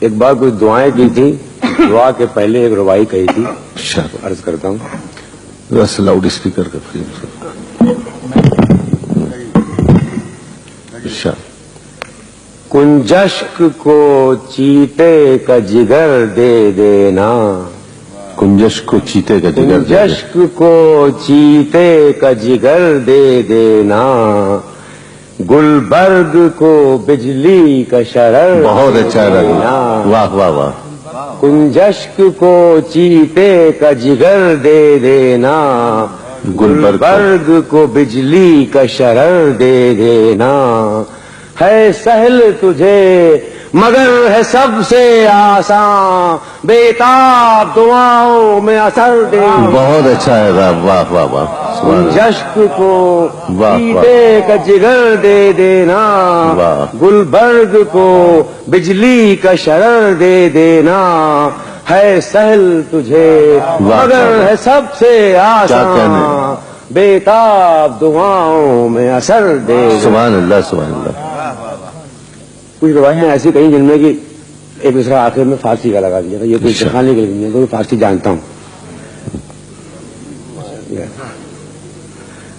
ایک بار کوئی دعائیں کی تھی، دعا کے پہلے ایک ربائی کہی تھی، عرض کرتا ہوں. بس لاؤڈ اسپیکر کا کنجشک کو چیتے کا جگر دے دینا، کنجشک کو چیتے کا جگر، کنجشک کو چیتے کا جگر دے دینا، گلبرگ کو بجلی کا شرر. بہت اچھا لگا، واہ واہ واہ. کنجشک کو چیتے کا جگر دے دینا، گلبرگ کو بجلی کا شرر دے دینا. ہے سہل تجھے مگر ہے سب سے آسان، بیتاب دعاؤں میں اثر دے. بہت اچھا ہے، واہ واہ واہ واہ. کنجشک کو چیتے کا جگر دے دینا، گلبرگ کو بجلی کا شرر دے دینا. ہے سہل تجھے مگر ہے سب سے آسان، بیتاب دعاؤں میں اثر دے. سبحان اللہ سبحان اللہ. کچھ روایتیں ایسی کہیں جن میں کہ ایک دوسرا آخر میں فارسی کا لگا دیا تھا. یہ کوئی سکھانے کے لیے نہیں ہے، تو فارسی جانتا ہوں.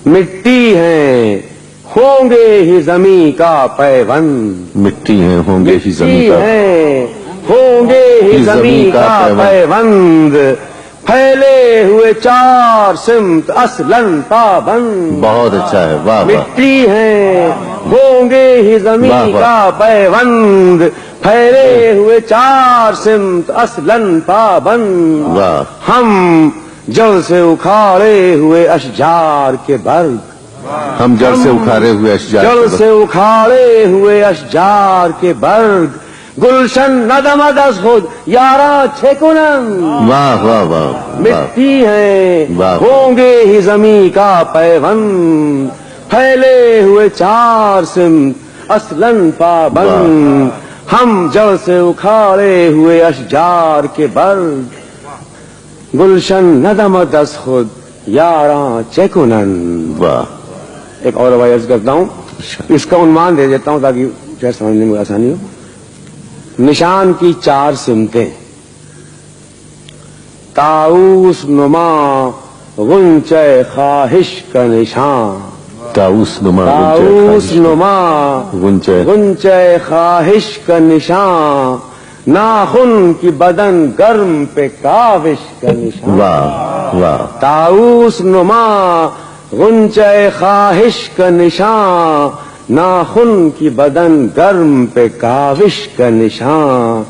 مٹی ہیں ہوں گے ہی زمیں کا پیوند، مٹی ہیں ہوں گے ہی زمیں کا، ہوں گے ہی زمیں کا پیوند، پھیلے ہوئے چار سمت اصلاً پابند. بہت اچھا ہے، واہ واہ. مٹی ہیں ہوں گے ہی زمیں کا پیوند، پھیلے ہوئے چار سمت اصلاً پابند. ہم جڑ سے اکھاڑے ہوئے اشجار کے برگ، ہم جڑ سے اکھاڑے ہوئے اشجار، جڑ سے اکھاڑے ہوئے اشجار کے برگ، گلشن ندمد از خود یاراں چھکنن. واہ واہ واہ. مٹی ہیں ہوں گے ہی زمیں کا پیوند، پھیلے ہوئے چار سمت اصلاً پابند. ہم جڑ سے اکھاڑے ہوئے اشجار کے برگ، گلشن ندمد از خود یاراں چکنن. واہ. ایک اور روایت عرض کرتا ہوں، اس کا عنوان دے دیتا ہوں تاکہ شاید سمجھنے میں آسانی ہو. نشان کی چار سمتیں، طاؤس نما غنچہ خواہش کا نشان، طاؤس نما غنچہ خواہش کا نشان، ناخن کی بدن گرم پہ کاوش کا نشان. واہ واہ. طاؤس نما غنچہ خواہش کا نشان، ناخن کی بدن گرم پہ کاوش کا نشان،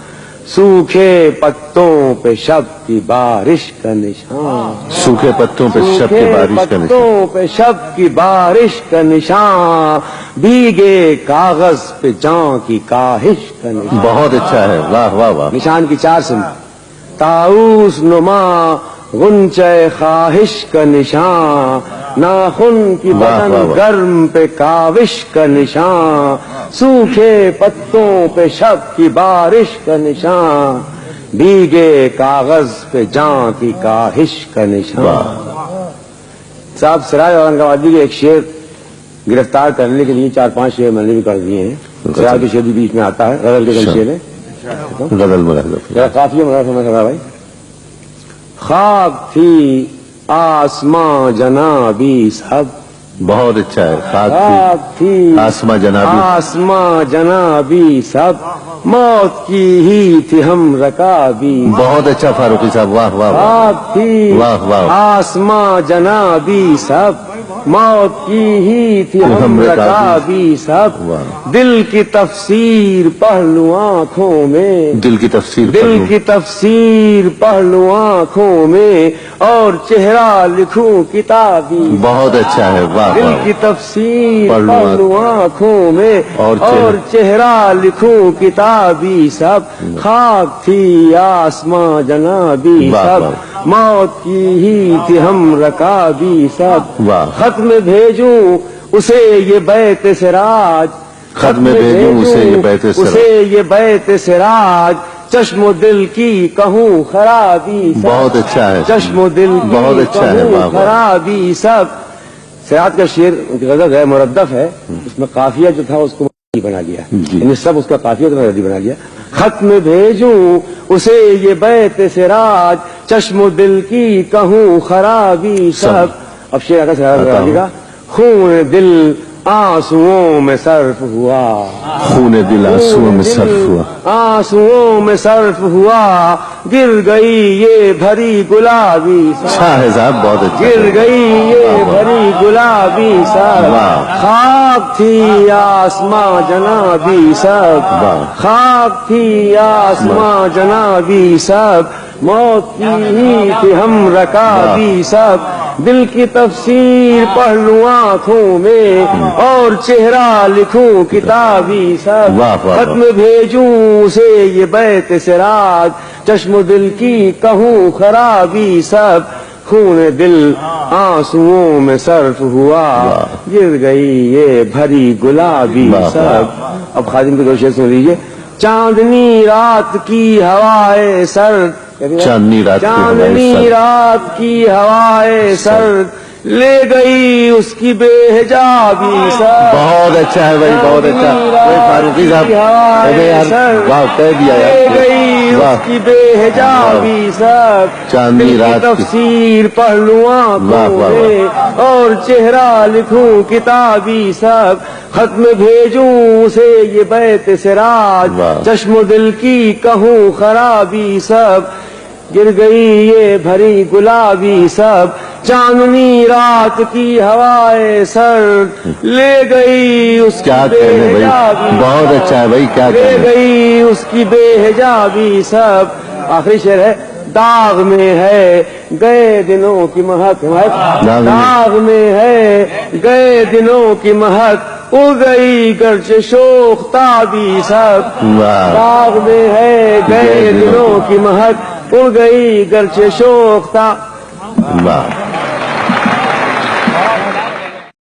سوکھے پتوں پہ شب کی بارش کا نشان، سوکھے پتوں پہ شب کی بارش کا نشان، پتوں پہ شب کی بارش کا نشان، بھیگے کاغذ پہ جاں کی کاہش کا نشان. بہت اچھا ہے، واہ واہ واہ. نشان کی چار سمت، طاؤس نما غنچہ خواہش کا نشان، ناخن کی بدن گرم پہ کاوش کا نشان، سوکھے پتوں پہ شب کی بارش کا نشان، بھیگے کاغذ پہ جاں کی کاہش کا نشان. صاحب سراج اورنگ کے ایک شعر گرفتار کرنے کے لیے 4-5 شعر میں نے بھی کر دیے ہیں. سراج کے شعر بھی بیچ میں آتا ہے، غزل کے شعر ہے. غزل کافی بھائی. خاک تھی آسماں جنابی سب، بہت اچھا ہے. خاک تھی آسماں جنابی، آسماں جنابی سب، موت کی ہی تھی ہم رکابی. بہت اچھا فاروقی صاحب، واہ واہ. خاک تھی واہ واہ. آسماں جنابی سب، موت کی ہی تھی ہم رکابی سب. دل کی تفسیر پہلو آنکھوں میں، دل کی تفسیر، دل کی تفسیر پہلو آنکھوں میں، اور چہرہ لکھوں کتابی. بہت اچھا ہے، واہ. دل کی تفسیر پہلو آنکھوں میں، اور چہرہ لکھوں کتابی سب. خاک تھی آسماں جنابی سب، موت کی ہی تھی ہم رکابی سب. خط میں بھیجوں اسے یہ بیت سراج، خط میں بھیجوں اسے یہ بیت سراج، اسے یہ بیت سراج، چشم و دل کی کہوں خرابی سب. بہت اچھا ہے، چشم و دل کی بہت اچھا ہے، کہوں خرابی سب. سراج کا شعر غزل ہے، مردف ہے. اس میں قافیہ جو تھا اس کو ردی بنا لیا، یعنی سب اس کا قافیہ تو ردی بنا لیا. خط میں بھیجوں اسے یہ بیت سراج، چشم و دل کی کہوں خرابی سب. اب شعر کا خون دل آنسوؤں میں صرف ہوا، خون دل آنسوؤں میں صرف ہوا، آنسوؤں میں صرف ہوا، گر گئی یہ بھری گلابی سب. اچھا ہے صاحب، بہت اچھا. گر گئی یہ بھری گلابی سب، خاک تھی آسماں جنابی سب، خاک تھی آسماں جنابی سب، موت کی ہی تھی ہم رکابی سب. دل کی تفسیر پڑھ لوں آنکھوں میں اور چہرہ لکھوں کتابی سب. خط میں بھیجوں اسے یہ بیت سراج، چشم و دل کی کہوں خرابی سب. خون دل آنسوؤں میں صرف ہوا، گر گئی یہ بھری گلابی سب. اب خادم کے دو شعر سن لیجیے. چاندنی رات کی ہوائے سرد، چاندنی رات کی چاندنی رات کی ہوائے سرد، لے گئی اس کی بے حجابی سر. بہت اچھا ہے بھائی، بہت اچھا. فاروقی صاحب واہ، کہہ دیا لے گئی اس کی بے حجابی سب. چاندنی رات کی تفسیر پڑھ لوں آنکھوں میں اور چہرہ لکھوں کتابی سب. خط میں بھیجوں اسے یہ بیت سراج، چشم و دل کی کہوں خرابی سب. گر گئی یہ بھری گلابی سب، چاندنی رات کی ہوائے سرد، لے گئی اس کی بے حجابی. بہت اچھا ہے بھائی، کیا لے گئی اس کی بے حجابی سب. آخری شعر ہے. داغ میں ہے گئے دنوں کی مہک، داغ میں ہے گئے دنوں کی مہک، اڑ گئی گرچہ شوخ تابی سب. داغ میں ہے گئے دنوں کی مہک، اڑ گئی گرچہ شوخ تابی.